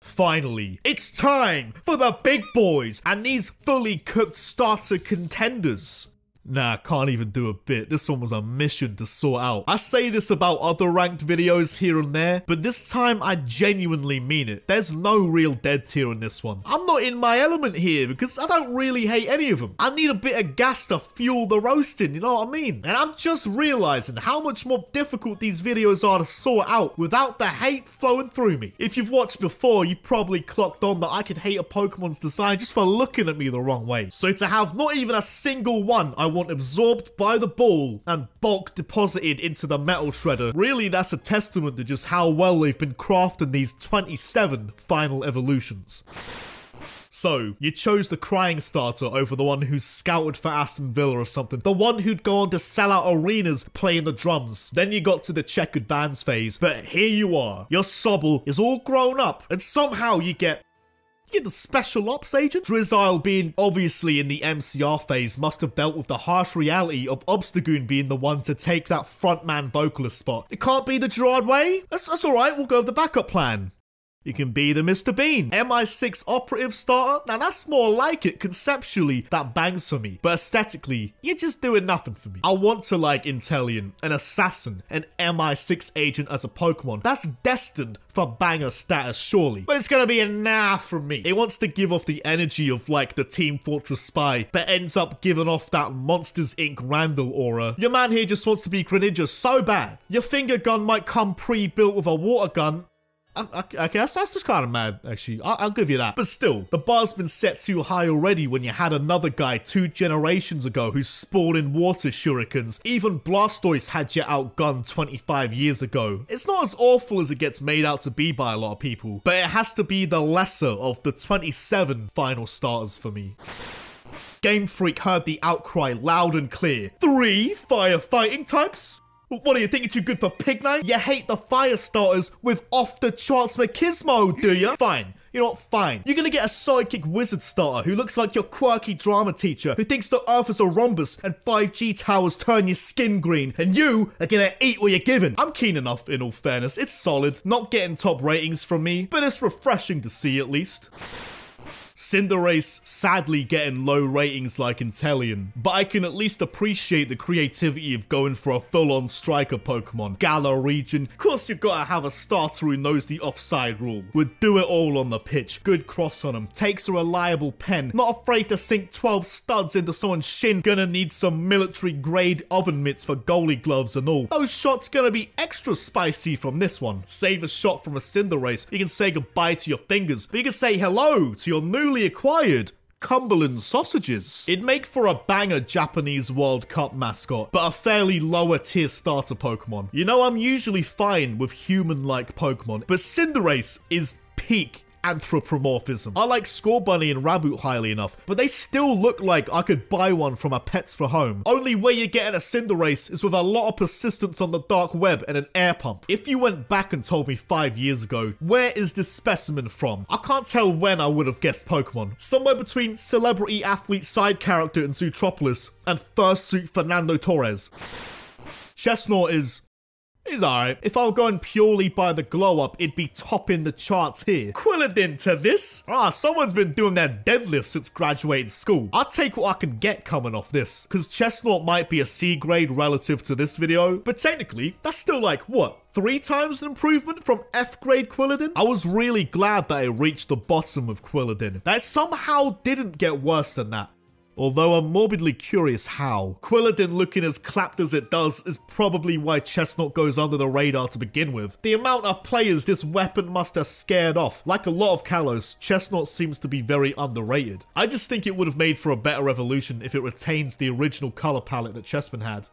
Finally, it's time for the big boys and these fully cooked starter contenders. Nah, can't even do a bit. This one was a mission to sort out. I say this about other ranked videos here and there, but this time I genuinely mean it. There's no real dead tier in this one. I'm not in my element here because I don't really hate any of them. I need a bit of gas to fuel the roasting, you know what I mean? And I'm just realizing how much more difficult these videos are to sort out without the hate flowing through me. If you've watched before, you probably clocked on that I could hate a Pokemon's design just for looking at me the wrong way. So to have not even a single one I want absorbed by the ball and bulk deposited into the metal shredder, really that's a testament to just how well they've been crafting these 27 final evolutions. So, you chose the crying starter over the one who scouted for Aston Villa or something. The one who'd go on to sell out arenas playing the drums. Then you got to the checkered bands phase. But here you are. Your Sobble is all grown up and somehow you get the special ops agent. Drizzile, being obviously in the MCR phase, must have dealt with the harsh reality of Obstagoon being the one to take that frontman vocalist spot. It can't be the Gerard way? That's alright, we'll go with the backup plan. You can be the Mr. Bean. MI6 operative starter? Now that's more like it. Conceptually, that bangs for me. But aesthetically, you're just doing nothing for me. I want to like Inteleon, an assassin, an MI6 agent as a Pokemon. That's destined for banger status, surely. But it's gonna be a nah from me. It wants to give off the energy of like the Team Fortress spy, but ends up giving off that Monsters Inc. Randall aura. Your man here just wants to be Greninja so bad. Your finger gun might come pre-built with a water gun. Okay, that's just kind of mad, actually. I'll give you that. But still, the bar's been set too high already when you had another guy 2 generations ago who spawned in water shurikens. Even Blastoise had you outgunned 25 years ago. It's not as awful as it gets made out to be by a lot of people, but it has to be the lesser of the 27 final starters for me. Game Freak heard the outcry loud and clear. 3 firefighting types? What, are you thinking too good for Pignite? You hate the fire starters with off-the-charts machismo, do you? Fine. You know what? Fine. You're gonna get a sidekick wizard starter who looks like your quirky drama teacher who thinks the earth is a rhombus and 5G towers turn your skin green, and you are gonna eat what you're given. I'm keen enough, in all fairness. It's solid. Not getting top ratings from me, but it's refreshing to see at least. Cinderace sadly getting low ratings like Inteleon, but I can at least appreciate the creativity of going for a full-on striker Pokemon. Galar region, of course you've got to have a starter who knows the offside rule. Would do it all on the pitch, good cross on him, takes a reliable pen, not afraid to sink 12 studs into someone's shin, gonna need some military grade oven mitts for goalie gloves and all. Those shots gonna be extra spicy from this one. Save a shot from a Cinderace, you can say goodbye to your fingers, but you can say hello to your newly acquired Cumberland sausages. It'd make for a banger Japanese World Cup mascot, but a fairly lower tier starter Pokemon. You know, I'm usually fine with human-like Pokemon, but Cinderace is peak anthropomorphism. I like Scorbunny and Raboot highly enough, but they still look like I could buy one from a Pets for Home. Only way you're getting a Cinderace is with a lot of persistence on the dark web and an air pump. If you went back and told me 5 years ago, where is this specimen from? I can't tell when I would have guessed Pokemon. Somewhere between celebrity athlete side character in Zootropolis and fursuit Fernando Torres. Chestnut is alright. If I were going purely by the glow up, it'd be topping the charts here. Quilladin to this? Someone's been doing their deadlift since graduating school. I'll take what I can get coming off this, because Chestnut might be a C grade relative to this video, but technically, that's still like, what, 3 times an improvement from F grade Quilladin? I was really glad that I reached the bottom of Quilladin. That somehow didn't get worse than that. Although I'm morbidly curious how. Quilladin looking as clapped as it does is probably why Chestnut goes under the radar to begin with. The amount of players this weapon must have scared off. Like a lot of Kalos, Chestnut seems to be very underrated. I just think it would have made for a better evolution if it retains the original color palette that Chespin had.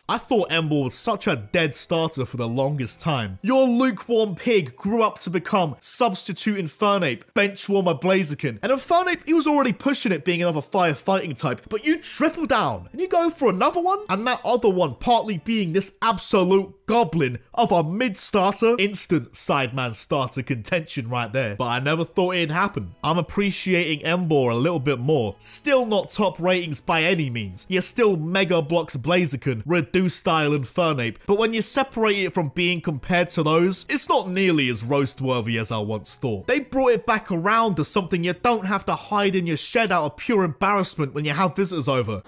I thought Emboar was such a dead starter for the longest time. Your lukewarm pig grew up to become substitute Infernape, benchwarmer Blaziken, and Infernape, he was already pushing it being another firefighting type, but you triple down and you go for another one? And that other one partly being this absolute goblin of a mid-starter, instant sideman starter contention right there. But I never thought it'd happen. I'm appreciating Emboar a little bit more. Still not top ratings by any means. You're still Mega Blocks Blaziken, ridiculous Medusa-style Infernape, but when you separate it from being compared to those, it's not nearly as roast-worthy as I once thought. They brought it back around to something you don't have to hide in your shed out of pure embarrassment when you have visitors over.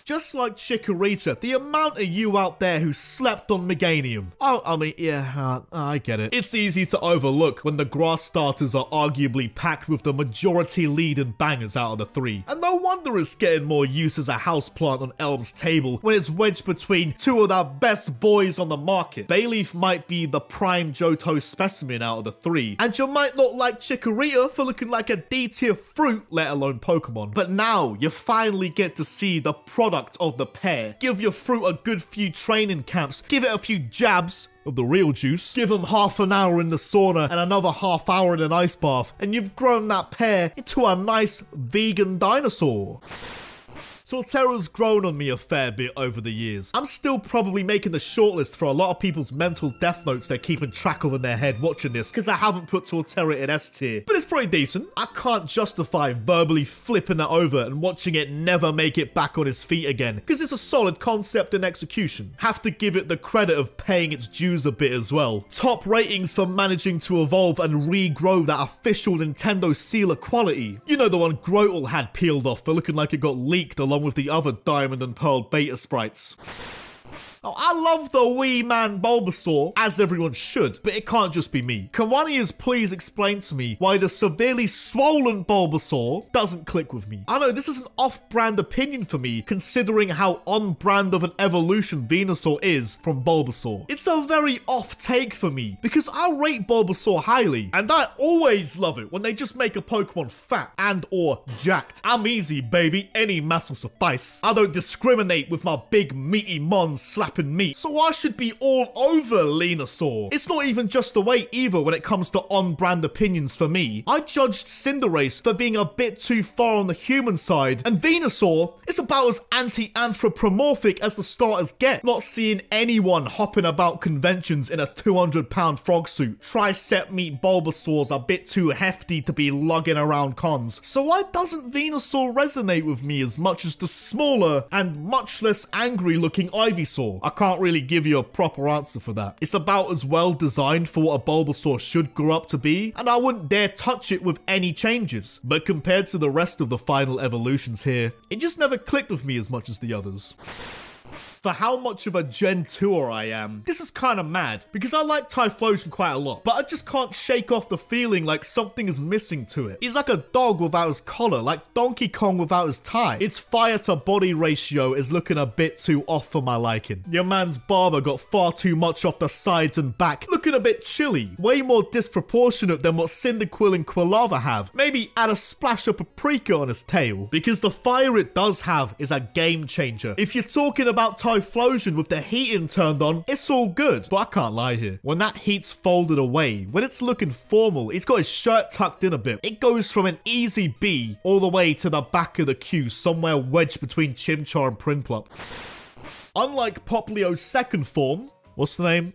Just like Chikorita, the amount of you out there who slept on Meganium. Oh, I mean, yeah, I get it. It's easy to overlook when the grass starters are arguably packed with the majority lead and bangers out of the three. And no wonder it's getting more use as a houseplant on Elm's table when it's wedged between two of the best boys on the market. Bayleaf might be the prime Johto specimen out of the three, and you might not like Chikorita for looking like a D-tier fruit, let alone Pokemon. But now, you finally get to see the product of the pair. Give your fruit a good few training camps, give it a few jabs of the real juice, give them half an hour in the sauna and another half hour in an ice bath, and you've grown that pair into a nice vegan dinosaur. Torterra's grown on me a fair bit over the years. I'm still probably making the shortlist for a lot of people's mental death notes they're keeping track of in their head watching this, because I haven't put Torterra in S tier. But it's pretty decent. I can't justify verbally flipping it over and watching it never make it back on its feet again, because it's a solid concept and execution. Have to give it the credit of paying its dues a bit as well. Top ratings for managing to evolve and regrow that official Nintendo seal of quality. You know, the one Grotle had peeled off for looking like it got leaked along with the other Diamond and Pearl beta sprites. Oh, I love the wee man Bulbasaur, as everyone should, but it can't just be me. Can one of yous please explain to me why the severely swollen Bulbasaur doesn't click with me? I know this is an off-brand opinion for me, considering how on-brand of an evolution Venusaur is from Bulbasaur. It's a very off take for me, because I rate Bulbasaur highly, and I always love it when they just make a Pokemon fat and or jacked. I'm easy, baby, any mass will suffice. I don't discriminate with my big meaty mons slapping meat, so I should be all over Venusaur. It's not even just the weight either when it comes to on-brand opinions for me. I judged Cinderace for being a bit too far on the human side, and Venusaur is about as anti-anthropomorphic as the starters get. Not seeing anyone hopping about conventions in a 200-pound frog suit. Tricep meat Bulbasaur's a bit too hefty to be lugging around cons. So why doesn't Venusaur resonate with me as much as the smaller and much less angry looking Ivysaur? I can't really give you a proper answer for that. It's about as well designed for what a Bulbasaur should grow up to be, and I wouldn't dare touch it with any changes. But compared to the rest of the final evolutions here, it just never clicked with me as much as the others. For how much of a Gen 2er I am, this is kind of mad, because I like Typhlosion quite a lot, but I just can't shake off the feeling like something is missing to it. He's like a dog without his collar, like Donkey Kong without his tie. Its fire to body ratio is looking a bit too off for my liking. Your man's barber got far too much off the sides and back, looking a bit chilly, way more disproportionate than what Cyndaquil and Quilava have. Maybe add a splash of paprika on his tail, because the fire it does have is a game changer. If you're talking about Typhlosion with the heating turned on, it's all good, but I can't lie here. When that heat's folded away, when it's looking formal, he's got his shirt tucked in a bit, it goes from an easy B all the way to the back of the queue, somewhere wedged between Chimchar and Prinplup. Unlike Poplio's second form, what's the name?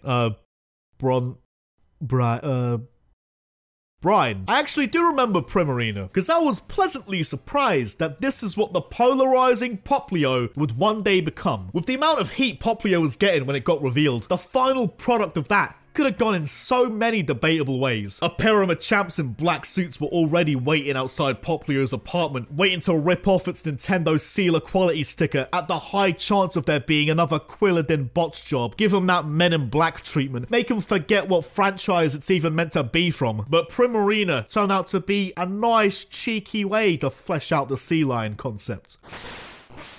Brian. I actually do remember Primarina, because I was pleasantly surprised that this is what the polarizing Poplio would one day become. With the amount of heat Poplio was getting when it got revealed, the final product of that could have gone in so many debatable ways. A pair of Machamps in black suits were already waiting outside Poplio's apartment, waiting to rip off its Nintendo Seal of Quality sticker at the high chance of there being another Quilladin botch job. Give him that Men in Black treatment, make him forget what franchise it's even meant to be from. But Primarina turned out to be a nice cheeky way to flesh out the sea lion concept.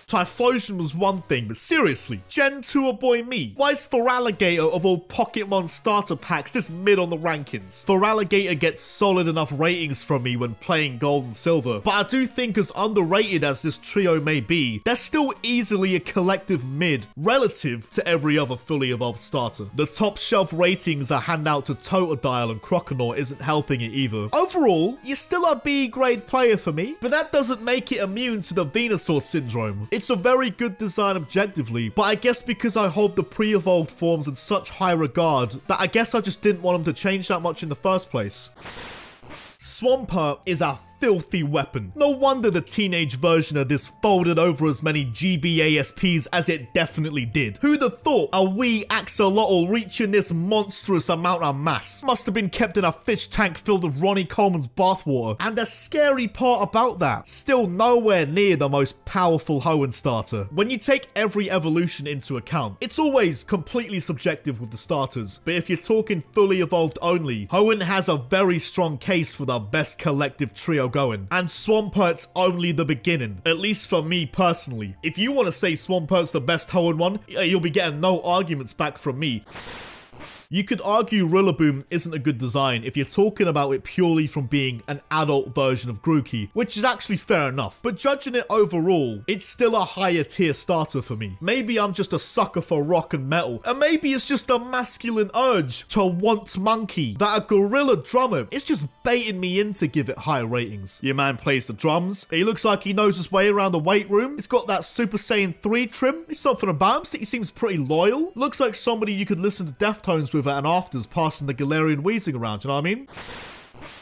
Typhlosion was one thing, but seriously, Gen 2er boy me, why is Feraligatr of all Pokémon starter packs this mid on the rankings? Feraligatr gets solid enough ratings from me when playing Gold and Silver, but I do think as underrated as this trio may be, they're still easily a collective mid relative to every other fully evolved starter. The top shelf ratings I hand out to Totodile and Croconaw isn't helping it either. Overall, you're still a B grade player for me, but that doesn't make it immune to the Venusaur syndrome. It's a very good design objectively, but I guess because I hold the pre-evolved forms in such high regard that I guess I just didn't want them to change that much in the first place. Swampert is a filthy weapon. No wonder the teenage version of this folded over as many GBASPs as it definitely did. Who'd have thought a wee axolotl reaching this monstrous amount of mass must have been kept in a fish tank filled with Ronnie Coleman's bathwater. And the scary part about that, still nowhere near the most powerful Hoenn starter. When you take every evolution into account, it's always completely subjective with the starters, but if you're talking fully evolved only, Hoenn has a very strong case for the best collective trio going, and Swampurt's only the beginning, at least for me personally. If you want to say Swampurt's the best Hoenn one, you'll be getting no arguments back from me. You could argue Rillaboom isn't a good design if you're talking about it purely from being an adult version of Grookey, which is actually fair enough, but judging it overall, it's still a higher tier starter for me. Maybe I'm just a sucker for rock and metal, and maybe it's just a masculine urge to want monkey that a gorilla drummer is just baiting me in to give it higher ratings. Your man plays the drums, he looks like he knows his way around the weight room, he's got that Super Saiyan 3 trim, there's something about him, he seems pretty loyal, looks like somebody you could listen to Deftones with at an afters passing the Galarian wheezing around, you know what I mean?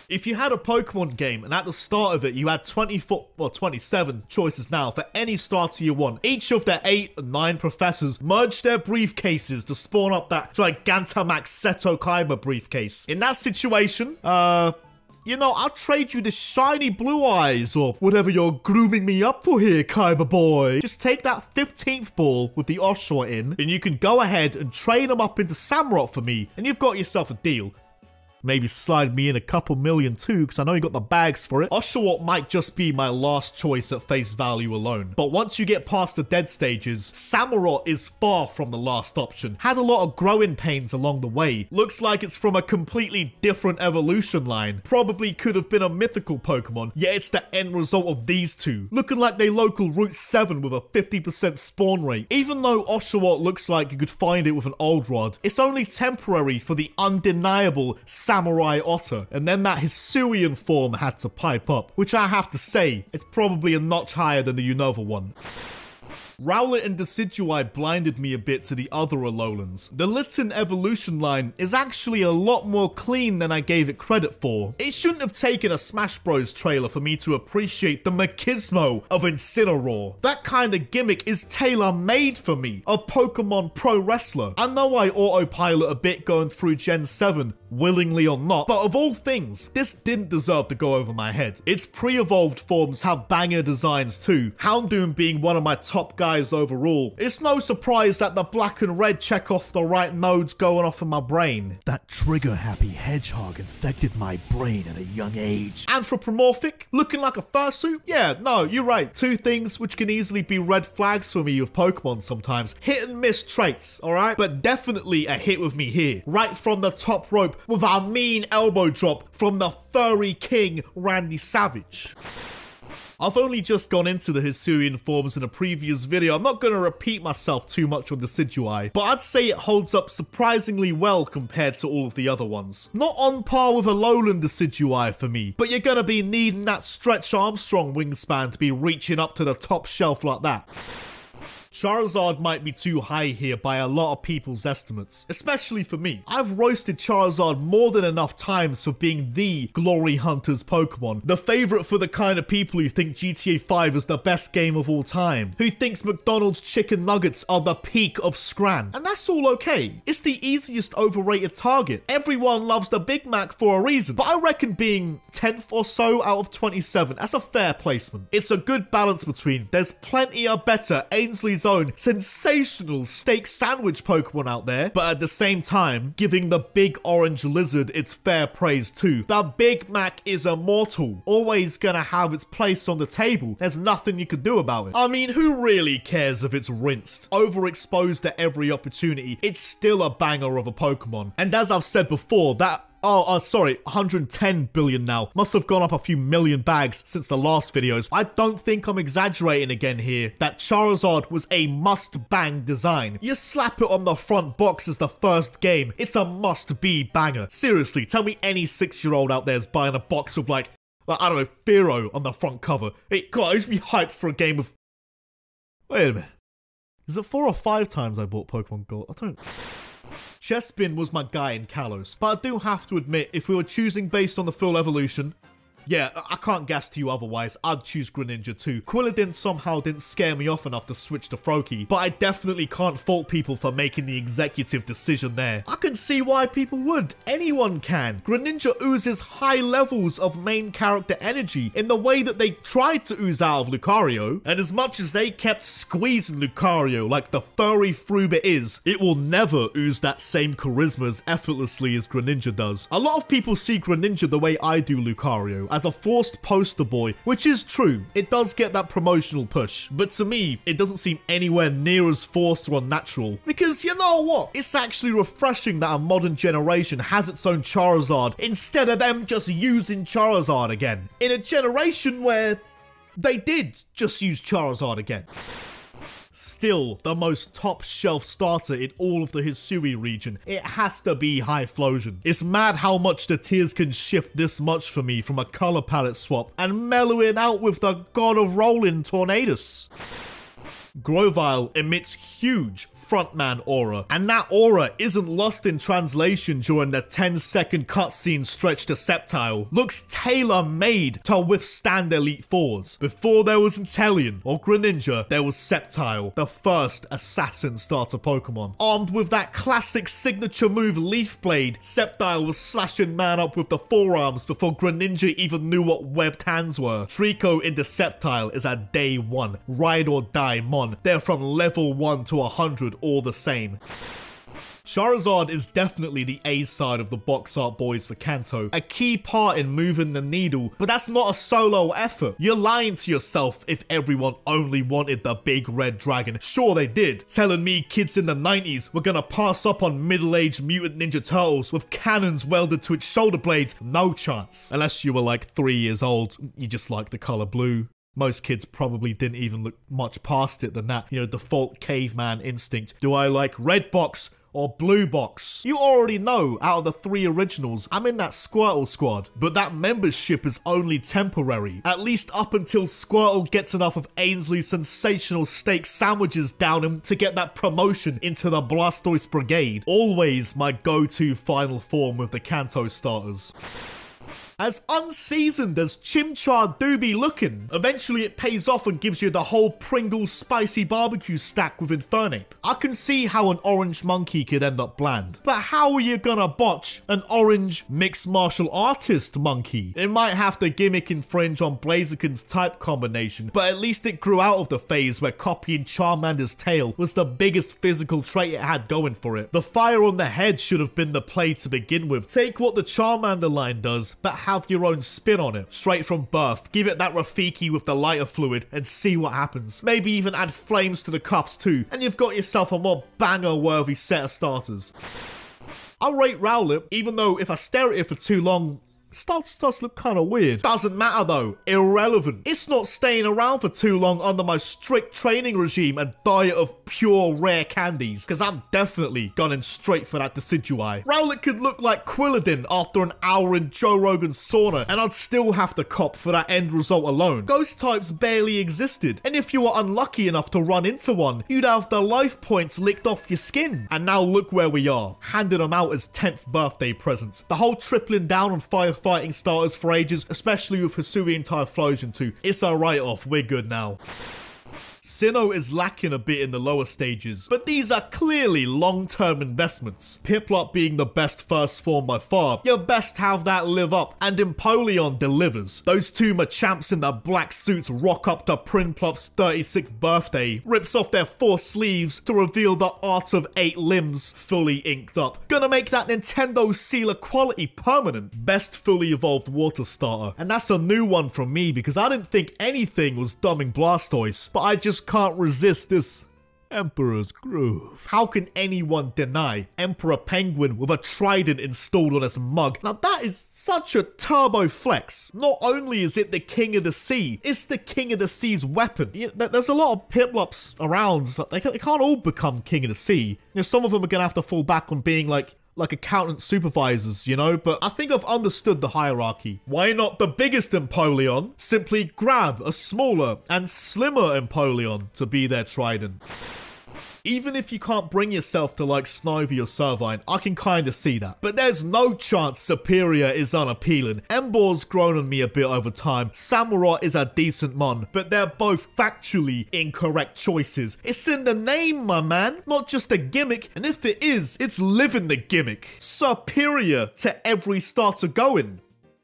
If you had a Pokemon game and at the start of it you had 27 choices now for any starter you want, each of their 8 and 9 professors merged their briefcases to spawn up that Gigantamax Seto Kaiba briefcase. In that situation, you know, I'll trade you this shiny blue eyes or whatever you're grooming me up for here, Kaiba boy. Just take that 15th ball with the Oshawott in, and you can go ahead and trade them up into Samurott for me, and you've got yourself a deal. Maybe slide me in a couple million too, because I know you got the bags for it. Oshawott might just be my last choice at face value alone. But once you get past the dead stages, Samurott is far from the last option. Had a lot of growing pains along the way. Looks like it's from a completely different evolution line. Probably could have been a mythical Pokemon, yet it's the end result of these two. Looking like they local Route 7 with a 50% spawn rate. Even though Oshawott looks like you could find it with an old rod, it's only temporary for the undeniable Samurai Otter, and then that Hisuian form had to pipe up, which I have to say, it's probably a notch higher than the Unova one. Rowlet and Decidueye blinded me a bit to the other Alolans. The Litten evolution line is actually a lot more clean than I gave it credit for. It shouldn't have taken a Smash Bros trailer for me to appreciate the machismo of Incineroar. That kind of gimmick is tailor-made for me, a Pokemon pro wrestler. I know I autopilot a bit going through Gen 7, willingly or not, but of all things, this didn't deserve to go over my head. Its pre-evolved forms have banger designs too, Houndoom being one of my top guys overall. It's no surprise that the black and red check off the right nodes going off in my brain. That trigger-happy hedgehog infected my brain at a young age. Anthropomorphic, looking like a fursuit? Yeah, no, you're right. Two things which can easily be red flags for me with Pokemon sometimes. Hit and miss traits, alright? But definitely a hit with me here. Right from the top rope with our mean elbow drop from the furry king, Randy Savage. I've only just gone into the Hisuian forms in a previous video. I'm not going to repeat myself too much on Decidueye, but I'd say it holds up surprisingly well compared to all of the other ones. Not on par with Alolan Decidueye for me, but you're going to be needing that Stretch Armstrong wingspan to be reaching up to the top shelf like that. Charizard might be too high here by a lot of people's estimates, especially for me. I've roasted Charizard more than enough times for being the Glory Hunter's Pokemon, the favourite for the kind of people who think GTA 5 is the best game of all time, who thinks McDonald's chicken nuggets are the peak of Scran, and that's all okay. It's the easiest overrated target. Everyone loves the Big Mac for a reason, but I reckon being 10th or so out of 27, that's a fair placement. It's a good balance between there's plenty of better Ainsley's own sensational steak sandwich Pokemon out there, but at the same time, giving the big orange lizard its fair praise too. The Big Mac is immortal, always gonna have its place on the table. There's nothing you can do about it. I mean, who really cares if it's rinsed? Overexposed at every opportunity, it's still a banger of a Pokemon. And as I've said before, that 110 billion now. Must have gone up a few million bags since the last videos. I don't think I'm exaggerating again here that Charizard was a must-bang design. You slap it on the front box as the first game, it's a must-be banger. Seriously, tell me any 6-year-old out there is buying a box with like, I don't know, Fearow on the front cover. Hey, God, I used to be hyped for a game of... Wait a minute. Is it 4 or 5 times I bought Pokemon Gold? I don't... Chespin was my guy in Kalos, but I do have to admit, if we were choosing based on the full evolution, Yeah, I can't guess to you otherwise. I'd choose Greninja too. Quilladin somehow didn't scare me off enough to switch to Froakie, but I definitely can't fault people for making the executive decision there. I can see why people would. Anyone can. Greninja oozes high levels of main character energy in the way that they tried to ooze out of Lucario, and as much as they kept squeezing Lucario like the furry fruit it is, it will never ooze that same charisma as effortlessly as Greninja does. A lot of people see Greninja the way I do Lucario, as a forced poster boy, which is true. It does get that promotional push, but to me, it doesn't seem anywhere near as forced or unnatural. Because you know what? It's actually refreshing that a modern generation has its own Charizard instead of them just using Charizard again. In a generation where they did just use Charizard again. Still, the most top shelf starter in all of the Hisui region, it has to be Typhlosion. It's mad how much the tiers can shift this much for me from a color palette swap and mellowing out with the god of rolling Tornadus. Grovyle emits huge frontman aura, and that aura isn't lost in translation during the 10-second cutscene stretch to Sceptile. Looks tailor-made to withstand Elite Fours. Before there was Inteleon or Greninja, there was Sceptile, the first assassin starter Pokemon. Armed with that classic signature move Leaf Blade, Sceptile was slashing man up with the forearms before Greninja even knew what webbed hands were. Trico into Sceptile is a day 1, ride or die mon. They're from level 1 to 100 all the same. Charizard is definitely the A side of the box art boys for Kanto, a key part in moving the needle, but that's not a solo effort. You're lying to yourself if everyone only wanted the big red dragon. Sure they did, telling me kids in the 90s were gonna pass up on middle-aged Mutant Ninja Turtles with cannons welded to its shoulder blades. No chance. Unless you were like 3 years old, you just like the color blue. Most kids probably didn't even look much past it than that, you know, default caveman instinct. Do I like red box or blue box? You already know, out of the 3 originals, I'm in that Squirtle squad, but that membership is only temporary, at least up until Squirtle gets enough of Ainsley's sensational steak sandwiches down him to get that promotion into the Blastoise Brigade. Always my go-to final form with the Kanto starters. As unseasoned as Chimchar do be looking, eventually it pays off and gives you the whole Pringles spicy barbecue stack with Infernape. I can see how an orange monkey could end up bland, but how are you gonna botch an orange mixed martial artist monkey? It might have to gimmick infringe on Blaziken's type combination, but at least it grew out of the phase where copying Charmander's tail was the biggest physical trait it had going for it. The fire on the head should have been the play to begin with. Take what the Charmander line does, but have your own spin on it. Straight from birth, give it that Rafiki with the lighter fluid and see what happens. Maybe even add flames to the cuffs too, and you've got yourself a more banger-worthy set of starters. I'll rate Rowlet, even though if I stare at it for too long, starts to look kind of weird. Doesn't matter though, irrelevant. It's not staying around for too long under my strict training regime and diet of pure rare candies, because I'm definitely gunning straight for that Decidueye. Rowlet could look like Quilladin after an hour in Joe Rogan's sauna, and I'd still have to cop for that end result alone. Ghost types barely existed, and if you were unlucky enough to run into one, you'd have the life points licked off your skin. And now look where we are, handing them out as 10th birthday presents. The whole tripling down on fighting starters for ages, especially with Hisui and Typhlosion too. It's a write-off, we're good now. Sinnoh is lacking a bit in the lower stages, but these are clearly long-term investments. Piplup being the best first form by far, you best have that live up, and Empoleon delivers. Those two Machamps in the black suits rock up to Prinplup's 36th birthday, rips off their 4 sleeves to reveal the art of 8 limbs fully inked up. Gonna make that Nintendo seal of quality permanent. Best fully evolved water starter, and that's a new one from me because I didn't think anything was dumbing Blastoise, but I just can't resist this Emperor's Groove. How can anyone deny Emperor Penguin with a trident installed on his mug? Now that is such a turbo flex. Not only is it the King of the Sea, it's the King of the Sea's weapon. There's a lot of Piplups around, so they can't all become King of the Sea. You know, some of them are gonna have to fall back on being like accountant supervisors, you know, but I think I've understood the hierarchy. Why not the biggest Empoleon? Simply grab a smaller and slimmer Empoleon to be their trident. Even if you can't bring yourself to like Snivy or Servine, I can kinda see that. But there's no chance Serperior is unappealing. Emboar's grown on me a bit over time. Samurott is a decent mon, but they're both factually incorrect choices. It's in the name, my man, not just a gimmick, and if it is, it's living the gimmick. Superior to every starter going.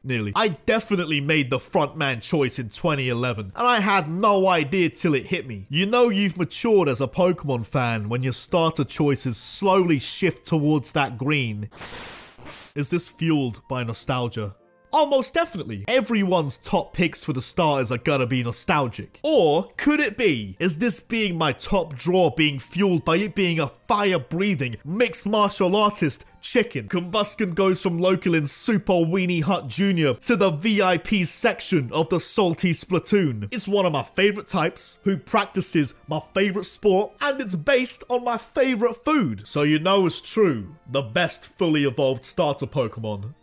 Nearly. I definitely made the frontman choice in 2011, and I had no idea till it hit me. You know you've matured as a Pokemon fan when your starter choices slowly shift towards that green. Is this fueled by nostalgia? Oh, most definitely. Everyone's top picks for the starters are gonna be nostalgic. Or could it be, is this being my top draw being fueled by it being a fire-breathing, mixed martial artist chicken? Combusken goes from Localin's Super Weenie Hut Jr. to the VIP section of the Salty Splatoon. It's one of my favorite types, who practices my favorite sport, and it's based on my favorite food. So you know it's true. The best fully evolved starter Pokemon.